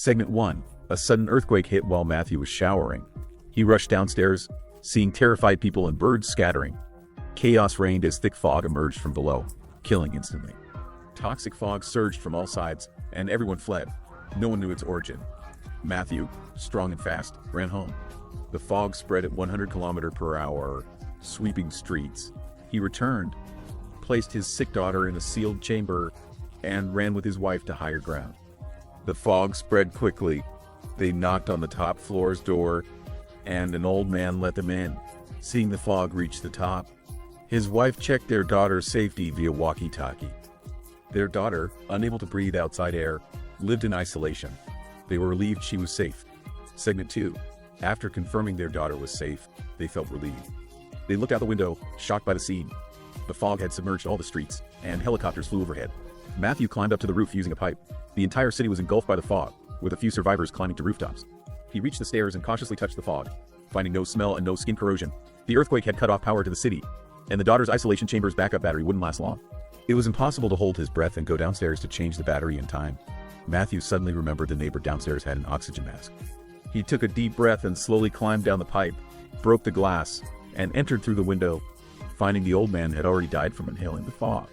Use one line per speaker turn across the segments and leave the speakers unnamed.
Segment 1. A sudden earthquake hit while Matthew was showering. He rushed downstairs, seeing terrified people and birds scattering. Chaos reigned as thick fog emerged from below, killing instantly. Toxic fog surged from all sides, and everyone fled. No one knew its origin. Matthew, strong and fast, ran home. The fog spread at 100 km/h, sweeping streets. He returned, placed his sick daughter in a sealed chamber, and ran with his wife to higher ground. The fog spread quickly. They knocked on the top floor's door, and an old man let them in. Seeing the fog reach the top, his wife checked their daughter's safety via walkie-talkie. Their daughter, unable to breathe outside air, lived in isolation. They were relieved she was safe. Segment 2. After confirming their daughter was safe, they felt relieved. They looked out the window, shocked by the scene. The fog had submerged all the streets, and helicopters flew overhead. Matthew climbed up to the roof using a pipe. The entire city was engulfed by the fog, with a few survivors climbing to rooftops. He reached the stairs and cautiously touched the fog, finding no smell and no skin corrosion. The earthquake had cut off power to the city, and the daughter's isolation chamber's backup battery wouldn't last long. It was impossible to hold his breath and go downstairs to change the battery in time. Matthew suddenly remembered the neighbor downstairs had an oxygen mask. He took a deep breath and slowly climbed down the pipe, broke the glass, and entered through the window, finding the old man had already died from inhaling the fog.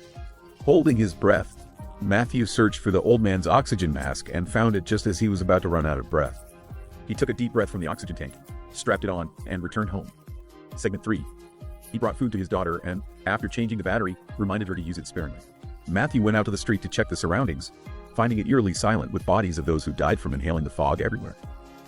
Holding his breath, Matthew searched for the old man's oxygen mask and found it just as he was about to run out of breath. He took a deep breath from the oxygen tank, strapped it on, and returned home. Segment 3. He brought food to his daughter and, after changing the battery, reminded her to use it sparingly. Matthew went out to the street to check the surroundings, finding it eerily silent with bodies of those who died from inhaling the fog everywhere.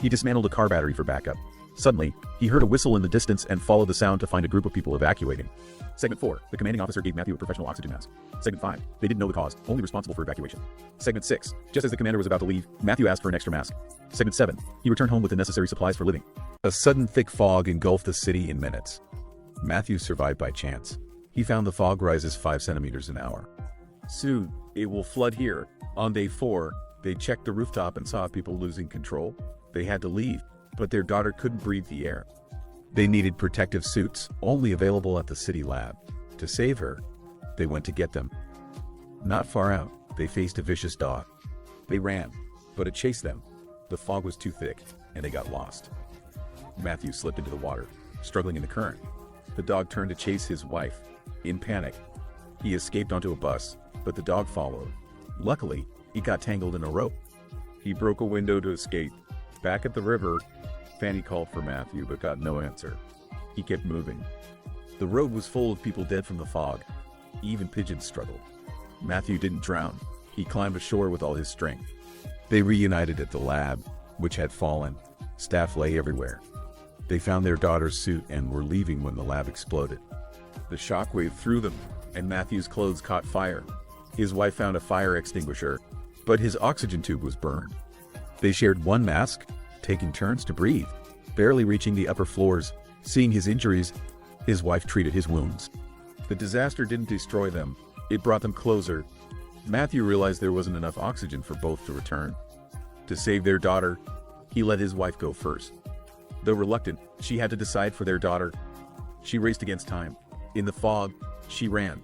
He dismantled a car battery for backup. Suddenly, he heard a whistle in the distance and followed the sound to find a group of people evacuating. Segment 4. The commanding officer gave Matthew a professional oxygen mask. Segment 5. They didn't know the cause, only responsible for evacuation. Segment 6. Just as the commander was about to leave, Matthew asked for an extra mask. Segment 7. He returned home with the necessary supplies for living. A sudden thick fog engulfed the city in minutes. Matthew survived by chance. He found the fog rises 5 centimeters an hour. Soon, it will flood here. On day 4, they checked the rooftop and saw people losing control. They had to leave, but their daughter couldn't breathe the air. They needed protective suits, only available at the city lab. To save her, they went to get them. Not far out, they faced a vicious dog. They ran, but it chased them. The fog was too thick, and they got lost. Matthew slipped into the water, struggling in the current. The dog turned to chase his wife. In panic, he escaped onto a bus, but the dog followed. Luckily, he got tangled in a rope. He broke a window to escape. Back at the river, Fanny called for Matthew but got no answer. He kept moving. The road was full of people dead from the fog. Even pigeons struggled. Matthew didn't drown. He climbed ashore with all his strength. They reunited at the lab, which had fallen. Staff lay everywhere. They found their daughter's suit and were leaving when the lab exploded. The shockwave threw them, and Matthew's clothes caught fire. His wife found a fire extinguisher, but his oxygen tube was burned. They shared one mask, taking turns to breathe. Barely reaching the upper floors, seeing his injuries, his wife treated his wounds. The disaster didn't destroy them, it brought them closer. Matthew realized there wasn't enough oxygen for both to return. To save their daughter, he let his wife go first. Though reluctant, she had to decide for their daughter. She raced against time. In the fog, she ran.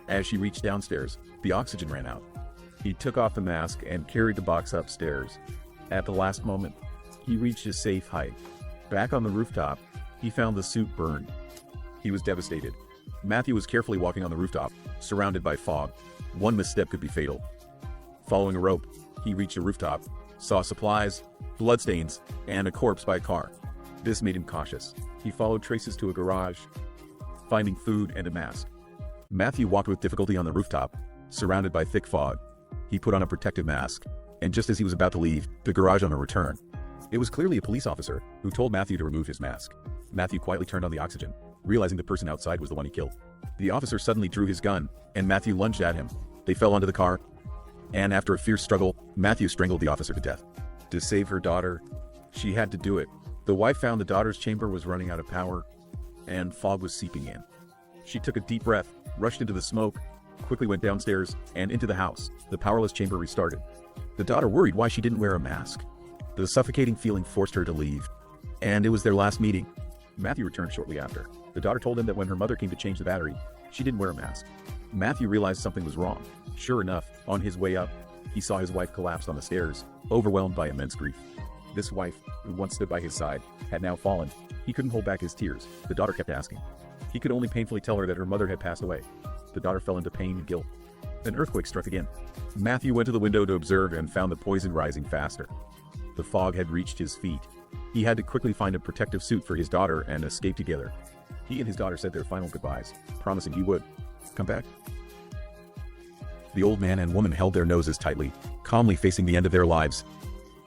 As she reached downstairs, the oxygen ran out. He took off the mask and carried the box upstairs. At the last moment, he reached a safe height. Back on the rooftop, he found the suit burned. He was devastated. Matthew was carefully walking on the rooftop, surrounded by fog. One misstep could be fatal. Following a rope, he reached a rooftop, saw supplies, bloodstains, and a corpse by car. This made him cautious. He followed traces to a garage, finding food and a mask. Matthew walked with difficulty on the rooftop, surrounded by thick fog. He put on a protective mask, and just as he was about to leave the garage on a return, it was clearly a police officer who told Matthew to remove his mask. Matthew quietly turned on the oxygen, realizing the person outside was the one he killed. The officer suddenly drew his gun, and Matthew lunged at him. They fell onto the car, and after a fierce struggle, Matthew strangled the officer to death. To save her daughter, she had to do it. The wife found the daughter's chamber was running out of power, and fog was seeping in. She took a deep breath, rushed into the smoke, quickly went downstairs, and into the house. The powerless chamber restarted. The daughter worried why she didn't wear a mask. The suffocating feeling forced her to leave, and it was their last meeting. Matthew returned shortly after. The daughter told him that when her mother came to change the battery, she didn't wear a mask. Matthew realized something was wrong. Sure enough, on his way up, He saw his wife collapse on the stairs, overwhelmed by immense grief. This wife, who once stood by his side, had now fallen. He couldn't hold back his tears. The daughter kept asking. He could only painfully tell her that her mother had passed away. The daughter fell into pain and guilt. An earthquake struck again. Matthew went to the window to observe and found the poison rising faster. The fog had reached his feet. He had to quickly find a protective suit for his daughter and escape together. He and his daughter said their final goodbyes, promising he would come back. The old man and woman held their noses tightly, calmly facing the end of their lives.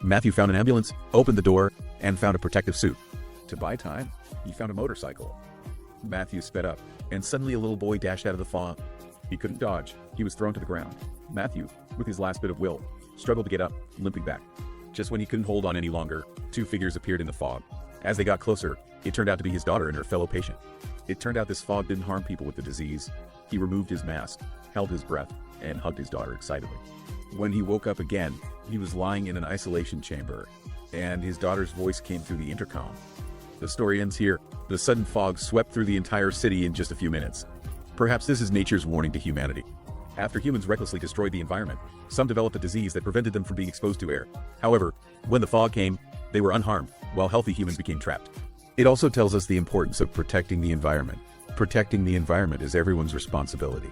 Matthew found an ambulance, opened the door, and found a protective suit. To buy time, he found a motorcycle. Matthew sped up, and suddenly a little boy dashed out of the fog. He couldn't dodge. He was thrown to the ground. Matthew, with his last bit of will, struggled to get up, limping back. Just when he couldn't hold on any longer, two figures appeared in the fog. As they got closer, it turned out to be his daughter and her fellow patient. It turned out this fog didn't harm people with the disease. He removed his mask, held his breath, and hugged his daughter excitedly. When he woke up again, he was lying in an isolation chamber, and his daughter's voice came through the intercom. The story ends here. The sudden fog swept through the entire city in just a few minutes. Perhaps this is nature's warning to humanity. After humans recklessly destroyed the environment, some developed a disease that prevented them from being exposed to air. However, when the fog came, they were unharmed, while healthy humans became trapped. It also tells us the importance of protecting the environment. Protecting the environment is everyone's responsibility.